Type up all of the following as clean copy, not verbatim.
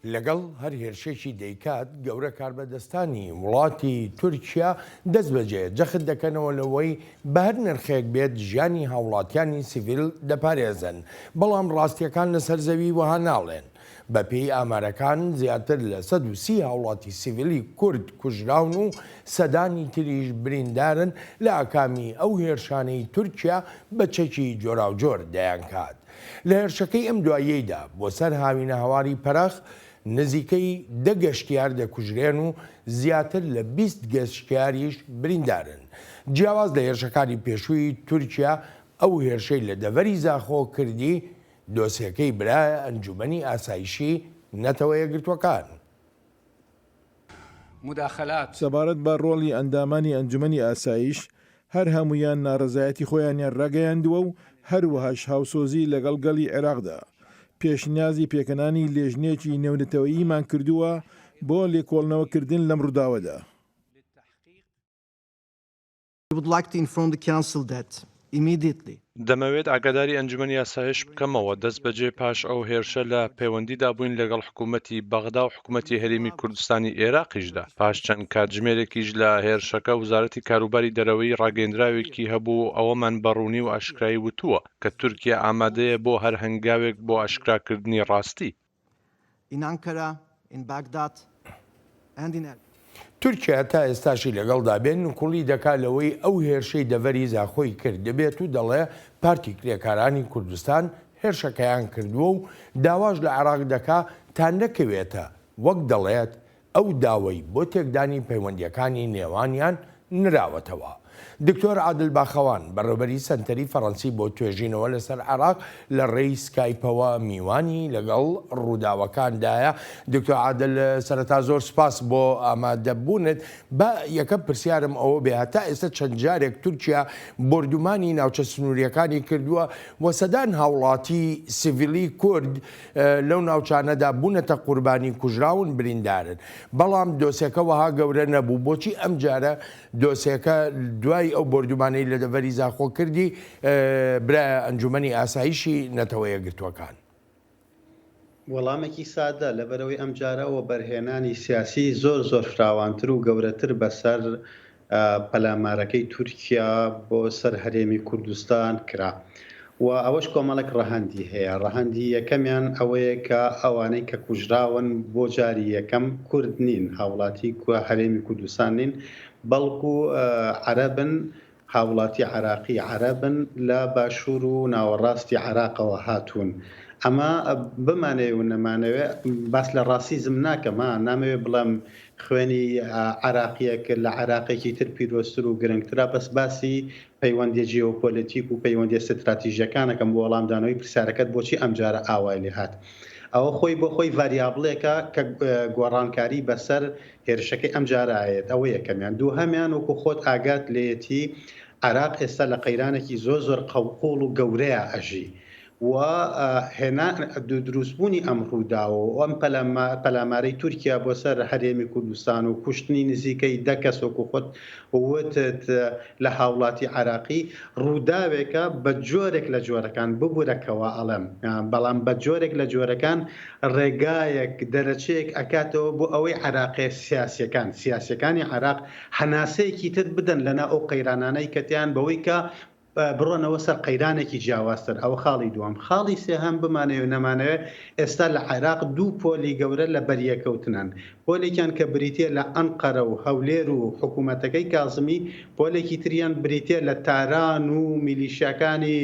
لەگەڵ هەر هێرشێکی دەیکات گەورە کاربەدەستانی وڵاتی تورکیا دەست بەجێ جەخت دەکەنەوە لەوەی بە هەر نرخێک بێت ژیانی هاوڵاتیانی سیڤیل دەپارێزن، بەڵام ڕاستیەکان لەسەر زەوی وەها ناڵێن. بە پێی ئامارەکان زیاتر لە 130 هاوڵاتی سیڤیلی کورد کوژراون و سەدانی تریش بریندارن لە ئاکامی ئەو هێرشانەی تورکیا بە چەکی جۆراوجۆر دەیانکات. لە هێرشەکەی ئەم دواییەیدا بۆ سەر هاوینە هەواری پەرەخ نزیکەی 10 گەشتیار دەکوژرێن و زیاتر لە 20 گەشتیاریش بریندارن. جیاواز لە هێرشەکانی پێشووی تورکیا ئەو هێرشەی لە دەڤەری زاخۆ کردی دۆسیەکەی برایە ئەنجومەنی ئاسایشی نەتەوە یەکگرتووەکان. سەبارەت بە ڕۆڵی ئەندامانی ئەنجومەنی ئاسایش هەر هەمویان ناڕزایەتی خۆیانیان ڕاگەیاندووە و هەروەهاش هاوسۆزی لەگەڵ گەڵی عێراقدا پێشنیازی پێکەنانی لێژنێکی نێونەتەوەییمان کردووە بۆ لێکۆڵنەوەکردن لەم ڕووداوەدا. دەمەوێت ئاگاداری ئەنجومەنی ئاسایش بکەمەوە دەست بەجێ پاش ئەو هێرشە لە پەیوەندیدا بووین لەگەڵ حکوومەتی بەغدا و حکوومەتی هەرێمی کوردستانی عێراقیشدا. پاش چەند کاتژمێرێکیش لە هێرشەکە وزارەتی کاروباری دەرەوەی ڕاگەیەندراوێکی هەبوو ئەوەمان بەڕوونی و ئاشکرایی وتووە کە تورکیا ئامادەیە بۆ هەر هەنگاوێک بۆ ئاشکراکردنی ڕاستی. تورکیا تا ئێستاشی لەگەڵدا بێن نوکوڵی دەکات لەوەی ئەو هێرشەی دەڤەری زاخۆی کرد دەبێت و دەڵێ پارتی کرێکارانی کوردستان هێرشەکەیان کردووە و داواش لە عێراق دەکا تا نەکەوێتە وەک دەڵێت ئەو داوای بۆ تێکدانی پەیوەندیەکانی نێوانیان نراوەتەوە. دکتۆر عادل باخەوان بەڕێوەبەری سەنتەری فەڕەنسی بۆ توێژینەوە لەسەر عێراق لە ڕێی سکایپەوە میوانی لەگەڵ ڕووداوەکاندایە. دکتۆر عادل سەرەتا زۆر سپاس بۆ ئامادەبوونت. بە یەکەم پرسیارم ئەوە بێ هەتا ئێستا چەند جارێک تورکیا بردومانی ناوچە سنووریەکانی کردووە و سەدان هاوڵاتی سیڤیلی کورد لەو ناوچانەدا بوونەتە قوربانی کوژراون بریندارن، بەڵام دۆسیەکە وەها گەورە نەبوو. بۆچی ئەم جارە دۆسیەکە دوای ئەو بردومانەی لە دەڤەری زاخۆ کردی برایە ئەنجومەنی ئاسایشی نەتەوە یەکگرتووەکان؟ وەڵامێکی سادە لەبەرەوەی ئەم جارەوە بەرهێنانی سیاسی زۆر فراوانتر و گەورەتر بەسەر پەلامارەکەی تورکیا بۆ سەر هەرێمی کوردستان کرا و ئەوەش کۆمەڵێک ڕەهەندی هەیە. ڕەهەندی یەکەمیان ئەوەیە کە ئەوانەی کە کوژراون بۆ جاری یەکەم کورد نین، هاوڵاتی هەرێمی کوردستان نین، بەڵکو عەرەبن، هاوڵاتی عێراقی عەرەبن لە باشوور و ناوەڕاستی عێراقەوە هاتوون. ئەمە بمانەوێ و نەمانەوێ باس لە ڕاسیزم ناکەمە، نامەوێ بڵێم خوێنی عێراقیەک لە عێراقێکی تر پیرۆستر و گرنگترا، بەس باسی پەیوەندی جیۆپۆلیتیک و پەیوەندی استراتیژیەکانەکەم بۆ وەڵامدانەوەی پرسیارەکەت بۆچی ئەم جارە ئاوای لێ هات. ئەوە خۆی بۆ خۆی ڤاریابڵێکە کە گۆڕانکاری بەسەر هێرشەکەی ئەم جارایەت. ئەوە یەکەمیان. دووهەمیان وەکو خۆت ئاگات لێتی عێراق ئێستا لە قەیرانێکی زۆر قەوقۆڵ و گەورەیە ئەژی و هێنا دروستبوونی ئەم ڕووداوە و ئەم پەلامارەی تورکیا بۆ سەر هەرێمی کوردستان و کوشتنی نزیکەی 10 کەس وەکو خۆت وتت لە هاوڵاتی عێراقی ڕووداوێکە بە جۆرێک لە جۆرەکان ببوورەکەوە ئەڵێم، بەڵام بە جۆرێک لە جۆرەکان ڕێگایەک دەرەچەیەک ئەکاتەوە بۆ ئەوەی عێراقی سیاسیەکانی عێراق هەناسەیەکی تر بدەن لەنا ئەو قەیرانانەی کەتیان بەوەی کە بڕۆنەوە سەر قەیرانێکی جیاوازتر. ئەوە خاڵی دووەم. خاڵی سێهەم بمانەوێ نەمانەوێت ئێستا لە عێراق دوو پۆلی گەورە لە بەریەکەوتنن. پۆلێکیان کە بریتە لە ئەنقەرە و هەولێر و حکوومەتەکەی کازمی، پۆلێکی تریان بریتە لە تاران و میلیشیاکانی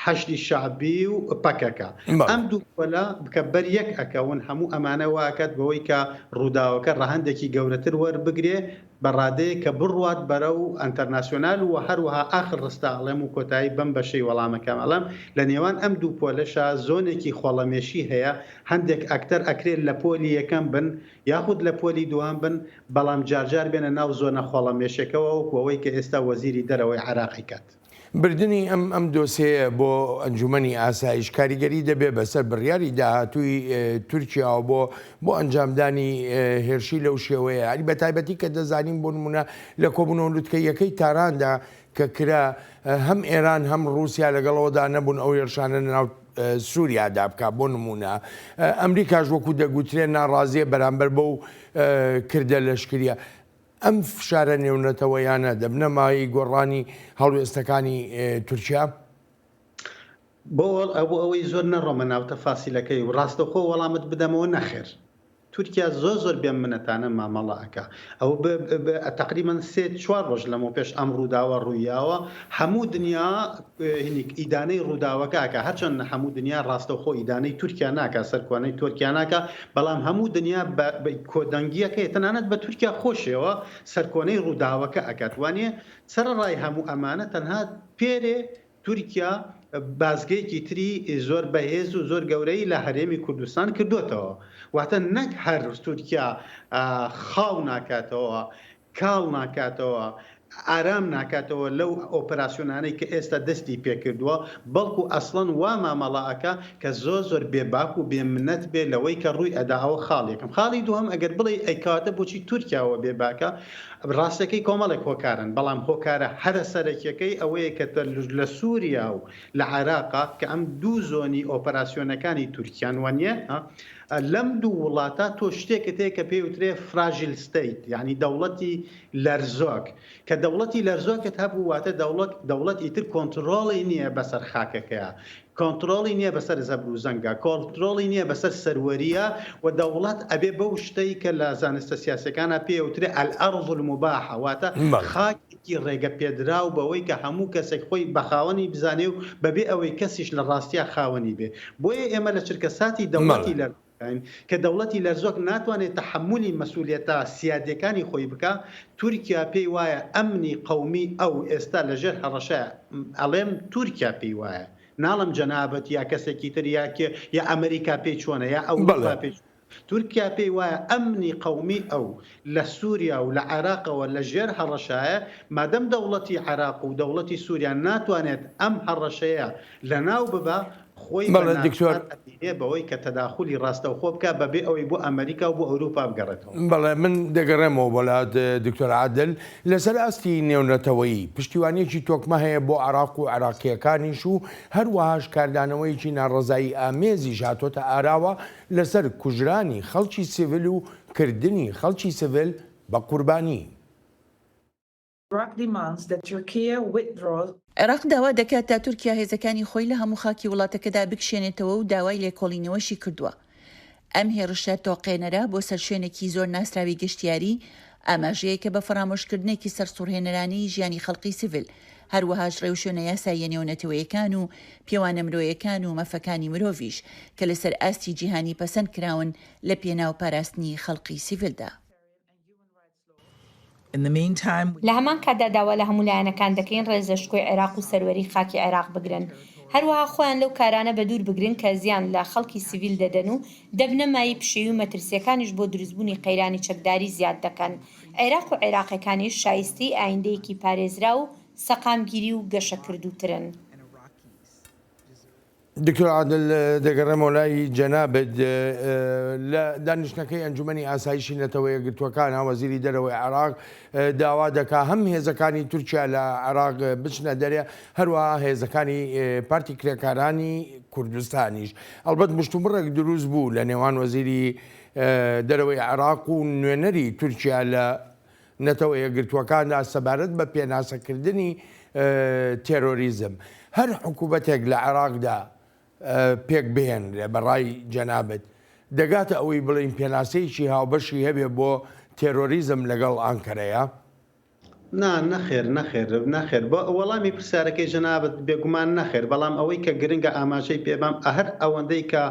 حەشدی شعبی و پەکەکە. ئەم دوو پۆلە بکە بەریەک ئەکەون، هەموو ئەمانە واکات بەوەی کە ڕووداوەکە ڕەهەندێکی گەورەتر وەربگرێ بەڕادەیە کە بڕوات بەرەو ئەنتەرناسیۆنال و هەروەها ئاخر ڕستاڵێم و کۆتایی بەم بەشەی وەڵامەکەم ئەڵێم لە نێوان ئەم دوو پۆلەشە زۆنێکی خۆڵەمێشی هەیە. هەندێک ئەکتەر ئەکرێت لە پۆلی یەکەم بن یاخود لە پۆلی دووام بن، بەڵام جارجار بێنە ناو زۆنە خۆڵەمێشەکەەوە وەکوەوەی کە ئێستا وەزیری دەرەوەی عێراقی کات. بردننی ئەم دۆسەیە بۆ ئەنجومەنی ئاسایش کاریگەری دەبێت بەسەر بڕیاری داهاتووی تورکیاوە بۆ ئەنجامدانی هێرشی لەو شێوەیە. علی بە تایبەتی کە دەزانین بۆ نمونە لە کۆبوونەوە لوتکەیەکەی تاراندا کە کرا هەم ئێران هەم رووسیا لەگەڵەوەدا نەبوون ئەو هێرشانە ناو سووریادا بکە بۆ نمونە ئەمریکاش وەکو دەگوترێ ناڕازیە بەرامبەر بەو کردە لەشکریە ئەم فشارە نێونەتەوەیانە دەبنە مای گۆڕانی هەڵوێستەکانی تورکیا بۆ ئەوەی زۆر نەڕۆمە ناو تەفاسیلەکەی و ڕاستەخۆ وەڵامت بدەمەوە نەخێر تورکیا زۆر بێن منەتانە مامەڵەکە ئەو تقریبان 3-4 ڕۆژ لەمە پێش ئەم ڕووداوە ڕوویاوە هەموو دنیا ئیدانەی ڕووداوەکەکە هەرچەند هەموو دنیا ڕاستەخۆ ئیدانەی تورکیا ناکە سەرکوانەی تورکیا ناکە بەڵام هەموو دنیا کۆدەنگیەکەی تەنانەت بە تورکیا خۆشیەوە سەرکۆنەی ڕووداوەکە ئەکاتوانێ سەرڕای هەموو ئەمانە تەنها پێرێ تورکیا بازگەیەکی تری زۆر بەهێز و زۆر گەورەی لە هەرێمی کوردستان کردوتەوە واتە نەک هەر تورکیا خاو ناکاتەوە کاڵ ناکاتەوە ئارام ناکاتەوە لەو ئۆپەراسیۆنانەی کە ئێستا دەستی پێکردووە بەڵکو ئەسڵەن وا مامەڵەکە کە زۆر بێباک و بێمنەت بێ لەوەی کە ڕووی ئەداوە خاڵێکم خاڵی دووەم ئەگەر بڵێ ئەیکاتە بۆچی تورکیاوە بێباکە ڕاستەکەی کۆمەڵێک هۆکارن بەڵام هۆکارە هەرە سەرەکیەکەی ئەوەیە کە لە سووریا و لە عێراقا کە ئەم دوو زۆنی ئۆپەراسیۆنەکانی تورکیان وانە لەم دوو وڵاتە تۆ شتێکت هەیە کە پێوترێ فراژیل ستیت یعنی دەوڵەتی لەرزۆک کە دەوڵەتی لەرزۆکت هەبوو واتە دەوڵەت ئیتر کۆنتترۆڵی نییە بەسەر خاکەکەیە کۆنتترۆڵی نییە بەسەر زەبر و زەنگە کۆنتترۆڵی نییە بەسەر سەروەریە و دەوڵەت ئەبێ بەو شتەی کە لە زانستە سیاسەکانە پێوترێ ئەلئەرض الموباحە واتە خاکی ڕێگە پێدرا و بەوەی کە هەموو کەسێک خۆی بەخاوەنی بزانێ و بەبێ ئەوەی کەسیش لە ڕاستیە خاوەنی بێ بۆیە ئێمە لە چرکەساتی دەوڵەتی لەر کە دەوڵەتی لەرزۆک ناتوانێت تەحملی مەسئولیەتە سیادەکانی خۆی بکە تورکیا پێی وایە ئەمنی قەومی ئەو ئێستا لەژێر هەڕەشەیە ئەڵێم تورکیا پێی وایە ناڵم جەنابەت یا کەسێکی تر یا ئەمریکا پێی چۆنە یا ئەوروپا پێی تورکیا پێی وایە ئەمنی قەومی ئەو لە سووریا و لە عێراقەوە لە ژێر هەڕەشایە مادەم دەوڵەتی عێراق و دەوڵەتی سووریا ناتوانێت ئەم هەڕەشەیە لەناو ببە خۆی بەوەی کە تەداخلی ڕاستەوخۆ بکە بەبێ ئەوەی بۆ ئەمریکا و بۆ ئەوروپا بگەڕێتەوە بەڵێ من دەگەڕێمەوە بەڵات دکتۆر عادل لەسەر ئاستی نێونەتەوەیی پشتیوانیەکی تۆکمە هەیە بۆ عێراق و عێراقیەکانیش و هەروەهاش کاردانەوەیکی ناڕەزایی ئامێزی هاتۆتە ئاراوە لەسەر کوژرانی خەڵکی سیڤیل و کردنی خەڵکی سیڤیل بە قوربانی. عێراق داوا دەکات تا تورکیا هێزەکانی خۆی لە هەموو خاکی وڵاتەکەدا بکشێنێتەوە و داوای لێکۆڵینەوەشی کردووە. ئەم هێرشە تۆقێنەرە بۆ سەر شوێنێکی زۆر ناسراوی گەشتیاری ئاماژەیە کە بە فەرامۆشکردنێکی سەرسوڕهێنەرانی ژیانی خەڵقی سیڤیل هەروەهاش ڕێوشێنە یاساییە نێونەتەوەیەکان و پێوانە مرۆیەکان و مەفەکانی مرۆڤیش کە لەسەر ئاستی جیهانی پەسەند کراون لە پێناو پاراستنی خەڵقی سیڤیلدا. لە هەمان کاتدا داوا لە هەموو لایەنەکان دەکەین ڕێزەشکۆی عێراق و سەروەری خاکی عێراق بگرن هەروەها خۆیان لەو کارانە بە دوور بگرن کە زیان لە خەڵکی سیڤیل دەدەن و دەبنە مای پشێوی و مەترسیەکانیش بۆ دروستبوونی قەیرانی چەکداری زیاد دەکەن. عێراق و عێراقیەکانیش شایستی ئایندەیەکی پارێزرا و سەقامگیری و گەشەکردووترن. دکتۆر عادل دەگەڕێمەوە لای جەنابەت لە دانیشتنەکەی ئەنجومەنی ئاسایشی نەتەوە یەکگرتووەکان وەزیری دەرەوەی عێراق داوا دەکا هەم هێزەکانی تورکیا لە عێراق بچنە دەرێ هەروەها هێزەکانی پارتی کرێکارانی کوردستانیش ئەلبەت مشتومڕێک دروست بوو لە نێوان وەزیری دەرەوەی عێراق و نوێنەری تورکیا لە نەتەوە یەکگرتووەکاندا سەبارەت بە پێناسەکردنی تێرۆریزم هەر حکوومەتێک لە عێراقدا پێک بێن بەڕای جەنابەت دەگاتە ئەوەی بڵین پێناسەیەکی هاوبەشی هەبێ بۆ تێرۆریزم لەگەڵ ئانکەرەیە؟ نەخێر بۆ وەڵامی پرسیارەکەی جەنابەت بێگومان نەخێر بەڵام ئەوەی کە گرنگە ئاماژەی پێبام هەر ئەوەندەی کە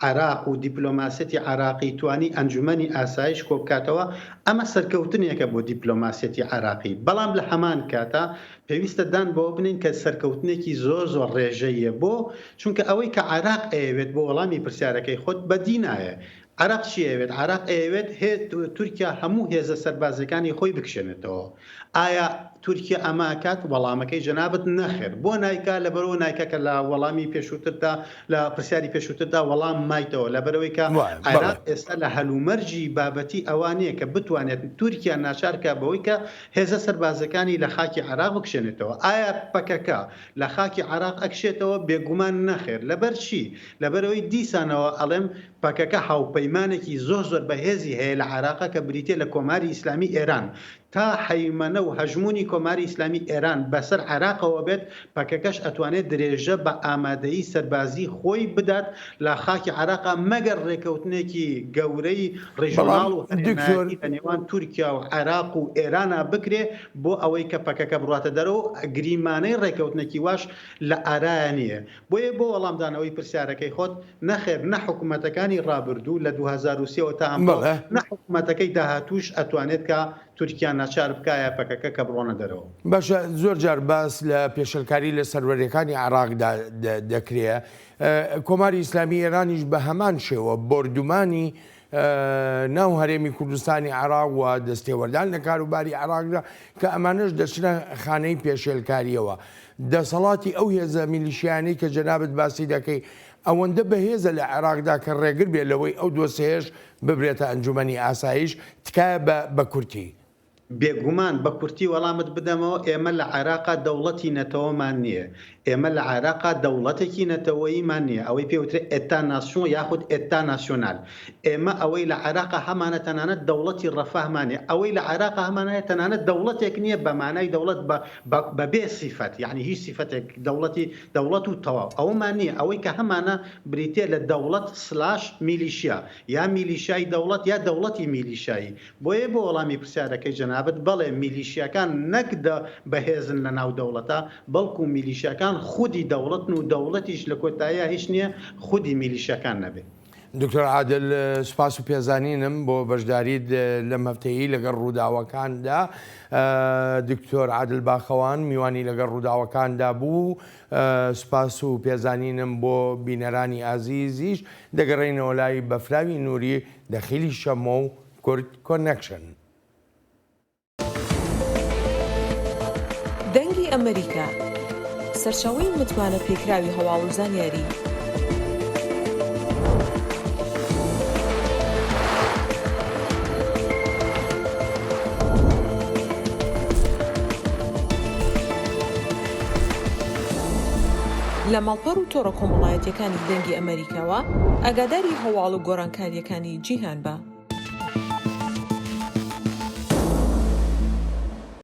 عێراق و دیپلۆماسیەتی عێراقی توانی ئەنجومەنی ئاسایش کۆ بکاتەوە ئەمە سەرکەوتنێکە بۆ دیپلۆماسیەتی عێراقی بەڵام لە هەمان کاتە پێویستە دان بۆ بنین کە سەرکەوتنێکی زۆر ڕێژەیە بۆ چونکە ئەوەی کە عێراق ئەیەوێت بۆ وەڵامی پرسیارەکەی خۆت بەدی نایە. عێراق چی ئەوێت؟ عێراق ئەوێت تورکیا هەموو هێزە سەربازەکانی خۆی بکشێنێتەوە. ئایا تورکیا ئەماکات وەڵامەکەی جەنابەت نەخێر بۆ نایکا لەبەرەوە نایکە کە لە وەڵامی پێشووتردا لە پرسیاری پێشووتردا وەڵام مایتەوە لەبەرەوەی کە عێراق ئێستا لە هەلومەرجی بابەتی ئەوانەیە کە بتوانێت تورکیا ناچارکە بەوەی کە هێزە سەربازەکانی لە خاکی عێراق بکشێنێتەوە. ئایا پەکەکە لە خاکی عێراق ئەکشێتەوە بێگومان نەخێر لەبەر چی؟ لەبەرەوەی دیسانەوە ئەڵێم پەکەکە هاوپەیمانێکی زۆر بەهێزی هەیە لە عێراقا کە بریتێ لە کۆماری ئیسلامی ئێران تا حەیمەنە و هەژمونی کۆماری ئیسلامی ئێران بەسەر عێراقەوە بێت پەکەکەش ئەتوانێت درێژە بە ئامادەیی سەربازی خۆی بدات لە خاکی عێراقا مەگەر ڕێکەوتنێکی گەورەی ڕێژۆناڵ و نێوان تورکیا و عێراق و ئێرانە بکرێ بۆ ئەوەی کە پەکەکە بڕاتە دەرەوە گریمانەی ڕێکەوتنێکی واش لە ئارایە نییە. بۆیە بۆ وەڵامدانەوەی پرسیارەکەی خۆت نەخێر نە حکوومەتەکانی ڕابردوو لە 2023 تا ئەم نە حکوومەتەکەی داهاتوش ئەتوانێت کە تورکیا ناچار بکایە پەکەکە کە بڕۆنە دەرەوە. باشە زۆر جار باس لە پێشەلکاری لە سەروەریەکانی عێراقدا دەکرێت. کۆماری ئیسلامی ئێرانیش بە هەمان شێوە بردومانی ناو هەرێمی کوردستانی عێراق و دەستێوەردان لە کاروباری عێراقدا کە ئەمانش دەچنە خانەی پێشێلکاریەوە. دەسەڵاتی ئەو هێزە میلیشیانەی کە جەنابەت باسی دەکەی ئەوەندە بەهێزە لە عێراقدا کە ڕێگر بێت لەوەی ئەو دۆسێش ببرێتە ئەنجومەنی ئاسایش تکایە بە کورتی. بێگومان بە کورتی وەڵامت بدەمەوە ئێمە لە عێراقا دەوڵەتی نەتەوەمان نییە. ئێمە لە عێراقا دەوڵەتێکی نەتەوەییمان نییە ئەوەی پێوترێت ئێتا ناسیۆن یاخود ئێتا ناسیۆنال. ئێمە ئەوەی لە عێراقا هەمانە تەنانەت دەوڵەتی ڕەفاهمانێ ئەوەی لە عێراقا هەمانایە تەنانەت دەوڵەتێک نییە بە مانای دەوڵەت بە بێ سیفەت یعنی هیچ سیفەتێک دەوڵەت و تەواو ئەومان نییە ئەوەی کە هەمانە بریتێ لە دەوڵەت سلاش میلیشیا یا میلیشای دەوڵەت یا دەوڵەتی میلیشایی. بۆیە بۆ وەڵامی پرسیارەکەی جەنابەت بەڵێ میلیشیەکان نەکدە بەهێزن لە ناو دەوڵەتە بەڵکو میلیشیەکان خودی دەوڵەتن و دەوڵەتیش لە کۆتاییە هیچ نییە خودی میلیشیەکان نەبێت. دکتۆر عادل سوپاس و پێزانینم بۆ بەشداریت لەم هەفتەیە لەگەڵ ڕووداوەکاندا. دکتۆر عادل باخەوان میوانی لەگەڵ ڕووداوەکاندا بوو. سوپاس و پێزانینم بۆ بینەرانی ئازیزیش دەگەڕێنەوە لای بەفراوی نووری دەخیلی شەمە و کورد کۆنەکشن. دەنگی ئەمریکا سەرچاوەی متمانە پێکراوی هەواڵ و زانیاری. لە ماڵپەڕ و تۆڕە کۆمەڵایەتیەکانی دەنگی ئەمریکاوە ئاگاداری هەواڵ و گۆڕانکاریەکانی جیهان بە.